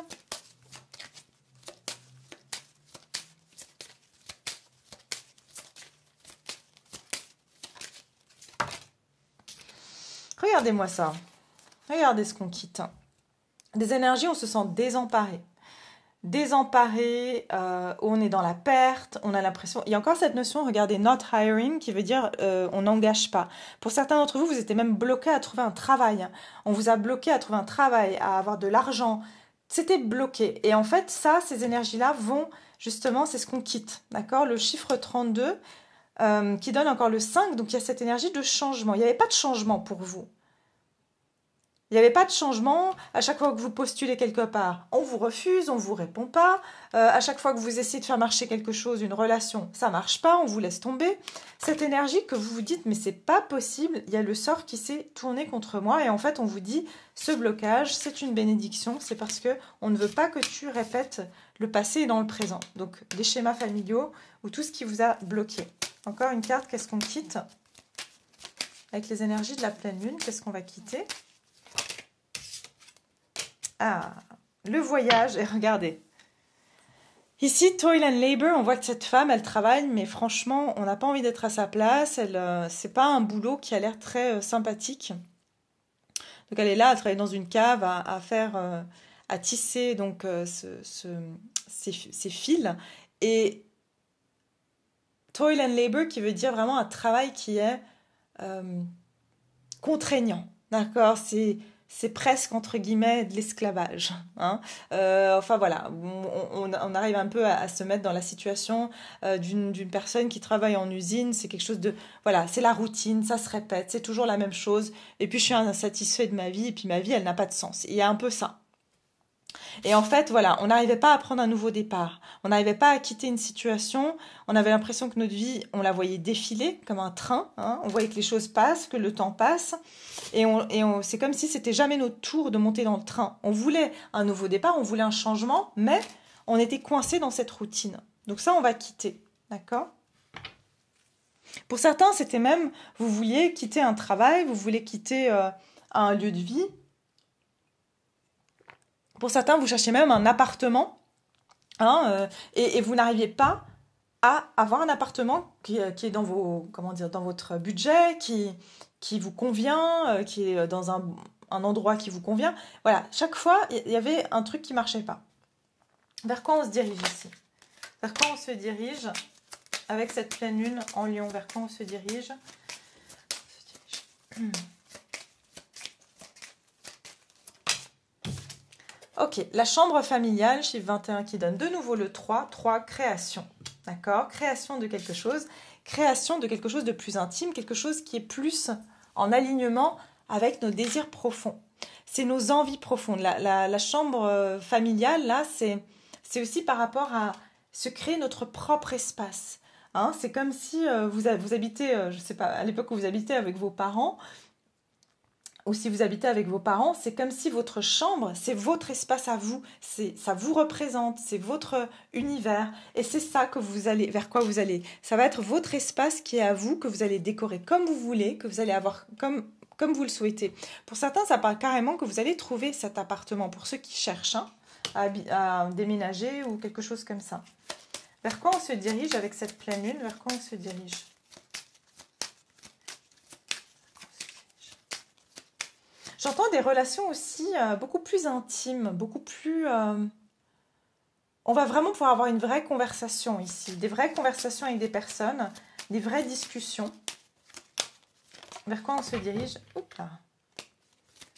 Regardez-moi ça. Regardez ce qu'on quitte. Des énergies, on se sent désemparé. Désemparé, on est dans la perte, on a l'impression... Il y a encore cette notion, regardez, not hiring, qui veut dire on n'engage pas. Pour certains d'entre vous, vous étiez même bloqué à trouver un travail. On vous a bloqué à trouver un travail, à avoir de l'argent. C'était bloqué. Et en fait, ça, ces énergies-là vont, justement, c'est ce qu'on quitte. D'accord ? Le chiffre 32, qui donne encore le 5, donc il y a cette énergie de changement. Il n'y avait pas de changement pour vous. Il n'y avait pas de changement. À chaque fois que vous postulez quelque part, on vous refuse, on ne vous répond pas. À chaque fois que vous essayez de faire marcher quelque chose, une relation, ça ne marche pas, on vous laisse tomber. Cette énergie que vous vous dites, mais c'est pas possible, il y a le sort qui s'est tourné contre moi. Et en fait, on vous dit, ce blocage, c'est une bénédiction. C'est parce que on ne veut pas que tu répètes le passé dans le présent. Donc, les schémas familiaux ou tout ce qui vous a bloqué. Encore une carte, qu'est-ce qu'on quitte ? Avec les énergies de la pleine lune, qu'est-ce qu'on va quitter ? Ah, le voyage, et regardez. Ici, toil and labor, on voit que cette femme, elle travaille, mais franchement, on n'a pas envie d'être à sa place. C'est pas un boulot qui a l'air très sympathique. Donc elle est là, à travailler dans une cave, à faire, à tisser donc ces fils. Et toil and labor, qui veut dire vraiment un travail qui est contraignant. D'accord ? C'est presque, entre guillemets, de l'esclavage. Hein. Enfin, voilà, on arrive un peu à se mettre dans la situation d'une personne qui travaille en usine. C'est quelque chose de... Voilà, c'est la routine, ça se répète, c'est toujours la même chose. Et puis, je suis insatisfait de ma vie, et puis ma vie, elle n'a pas de sens. Il y a un peu ça. Et en fait, voilà, on n'arrivait pas à prendre un nouveau départ. On n'arrivait pas à quitter une situation. On avait l'impression que notre vie, on la voyait défiler comme un train. Hein. On voyait que les choses passent, que le temps passe. Et c'est comme si c'était jamais notre tour de monter dans le train. On voulait un nouveau départ, on voulait un changement, mais on était coincé dans cette routine. Donc ça, on va quitter. D'accord ? Pour certains, c'était même, vous vouliez quitter un travail, vous voulez quitter un lieu de vie. Pour certains, vous cherchez même un appartement, hein, et vous n'arriviez pas à avoir un appartement qui est dans dans votre budget, qui vous convient, qui est dans un endroit qui vous convient. Voilà, chaque fois, il y avait un truc qui ne marchait pas. Vers quoi on se dirige ici ? Vers quoi on se dirige avec cette pleine lune en Lion ? Vers quoi on se dirige ? Ok, la chambre familiale, chiffre 21 qui donne de nouveau le 3, 3, création. D'accord ? Création de quelque chose de plus intime, quelque chose qui est plus en alignement avec nos désirs profonds. C'est nos envies profondes. La chambre familiale, là, c'est aussi par rapport à se créer notre propre espace. Hein ? C'est comme si vous habitez, je ne sais pas, à l'époque où vous habitez avec vos parents, ou si vous habitez avec vos parents, c'est comme si votre chambre, c'est votre espace à vous, ça vous représente, c'est votre univers, et c'est ça que vous allez, vers quoi vous allez. Ça va être votre espace qui est à vous, que vous allez décorer comme vous voulez, que vous allez avoir comme vous le souhaitez. Pour certains, ça parle carrément que vous allez trouver cet appartement, pour ceux qui cherchent à déménager ou quelque chose comme ça. Vers quoi on se dirige avec cette pleine lune ? Vers quoi on se dirige ? J'entends des relations aussi beaucoup plus intimes, beaucoup plus... On va vraiment pouvoir avoir une vraie conversation ici, des vraies conversations avec des personnes, des vraies discussions. Vers quoi on se dirige ? Oups là.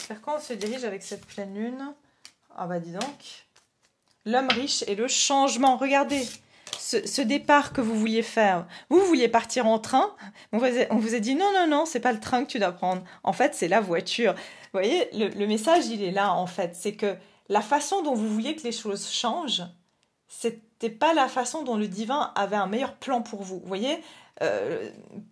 Vers quoi on se dirige avec cette pleine lune ? Ah bah dis donc. L'homme riche et le changement. Regardez, ce départ que vous vouliez faire. Vous vouliez partir en train, on vous a dit non, non, non, c'est pas le train que tu dois prendre. En fait, c'est la voiture. Vous voyez, le message, il est là, en fait. C'est que la façon dont vous vouliez que les choses changent, c'était pas la façon dont le divin avait un meilleur plan pour vous. Vous voyez,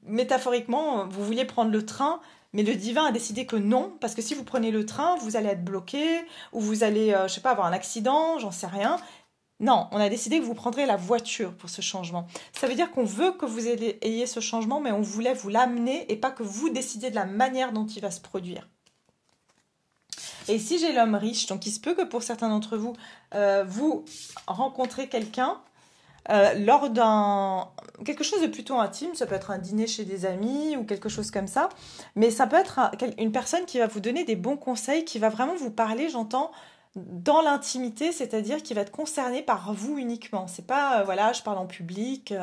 métaphoriquement, vous vouliez prendre le train, mais le divin a décidé que non, parce que si vous prenez le train, vous allez être bloqué, ou vous allez, je sais pas, avoir un accident, j'en sais rien. Non, on a décidé que vous prendrez la voiture pour ce changement. Ça veut dire qu'on veut que vous ayez ce changement, mais on voulait vous l'amener et pas que vous décidiez de la manière dont il va se produire. Et ici, j'ai l'homme riche, donc il se peut que pour certains d'entre vous, vous rencontrez quelqu'un lors d'un quelque chose de plutôt intime. Ça peut être un dîner chez des amis ou quelque chose comme ça, mais ça peut être une personne qui va vous donner des bons conseils, qui va vraiment vous parler, j'entends, dans l'intimité, c'est-à-dire qui va être concerné par vous uniquement. C'est pas, voilà, je parle en public.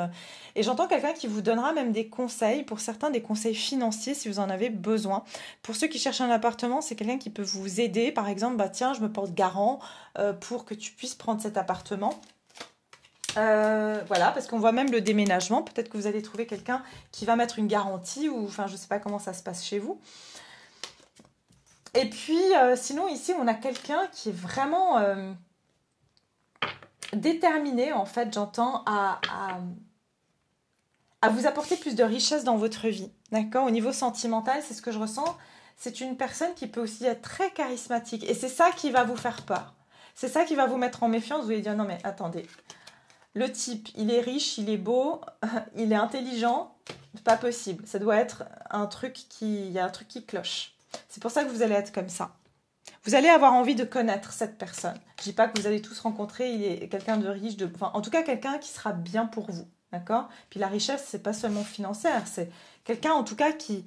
Et j'entends quelqu'un qui vous donnera même des conseils, pour certains des conseils financiers si vous en avez besoin. Pour ceux qui cherchent un appartement, c'est quelqu'un qui peut vous aider. Par exemple, bah tiens, je me porte garant pour que tu puisses prendre cet appartement. Voilà, parce qu'on voit même le déménagement. Peut-être que vous allez trouver quelqu'un qui va mettre une garantie, ou enfin, je sais pas comment ça se passe chez vous. Et puis, sinon, ici, on a quelqu'un qui est vraiment déterminé, en fait, j'entends, à vous apporter plus de richesse dans votre vie. D'accord? Au niveau sentimental, c'est ce que je ressens. C'est une personne qui peut aussi être très charismatique. Et c'est ça qui va vous faire peur. C'est ça qui va vous mettre en méfiance. Vous allez dire, non mais attendez, le type, il est riche, il est beau, il est intelligent. Pas possible. Ça doit être il y a un truc qui cloche. C'est pour ça que vous allez être comme ça. Vous allez avoir envie de connaître cette personne. Je dis pas que vous allez tous rencontrer, il est quelqu'un de riche, enfin, en tout cas quelqu'un qui sera bien pour vous. D'accord? Puis la richesse, c'est pas seulement financière, c'est quelqu'un en tout cas qui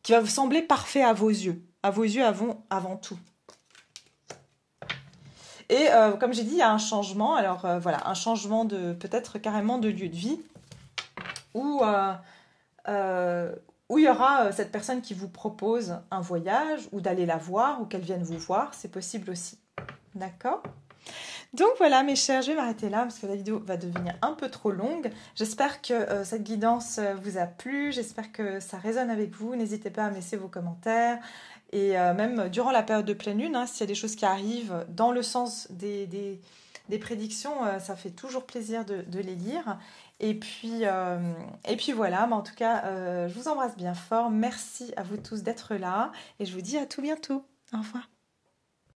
va vous sembler parfait à vos yeux. À vos yeux avant tout. Et comme j'ai dit, il y a un changement. Alors voilà, un changement de peut-être carrément de lieu de vie où il y aura cette personne qui vous propose un voyage ou d'aller la voir ou qu'elle vienne vous voir. C'est possible aussi. D'accord? Donc voilà mes chers, je vais m'arrêter là parce que la vidéo va devenir un peu trop longue. J'espère que cette guidance vous a plu, j'espère que ça résonne avec vous. N'hésitez pas à me laisser vos commentaires et même durant la période de pleine lune, hein, s'il y a des choses qui arrivent dans le sens des prédictions, ça fait toujours plaisir de les lire. Et puis voilà, mais en tout cas, je vous embrasse bien fort. Merci à vous tous d'être là et je vous dis à tout bientôt. Au revoir.